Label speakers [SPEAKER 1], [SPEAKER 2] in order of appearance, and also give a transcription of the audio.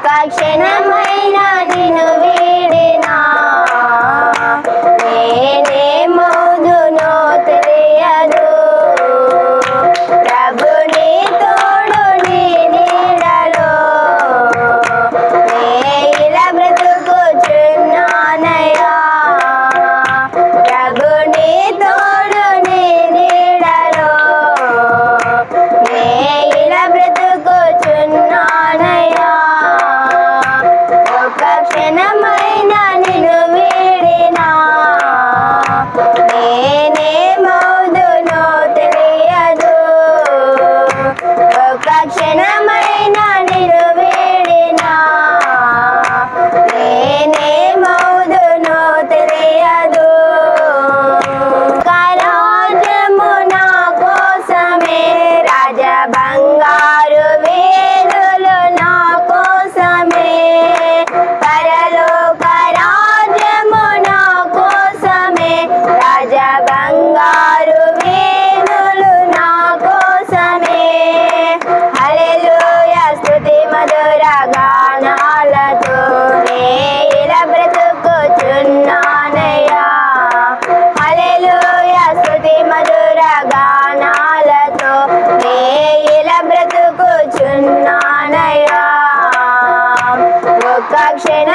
[SPEAKER 1] క్షణమైనా నిన్ను వీడినా నేనేమవుదునో తెలియదు. ప్రభు నీ తోడు నీ నీడలో నే ఇలా బ్రతుకుచున్నానయ్యా. ప్రభు నీ తోడు నీ నీడలో నే ఇలా బ్రతుకుచున్నానయ్యా. ఒక్క క్షణమైనా నిన్ను వీడినా నేనేమవుదునో తెలియదు. ఒక్క క్షణమైనా నిన్ను వీడినా నేనేమవుదునో తెలియదు. రాజ్యము నా కోసమే రాజ బంగారు వేలులు నా కోసమే పరలోక రాజ్యము నా కోసమే రాజ బంగారు వేలులు నా కోసమే. హల్లెలూయా స్తుతి మధుర గానాలతో నే ఇలా బ్రతుకుచున్నానయ్యా. హల్లెలూయా స్తుతి మధుర గానాలతో నే ఇలా బ్రతుకుచున్నానయ్యా. ఒక్క క్షణ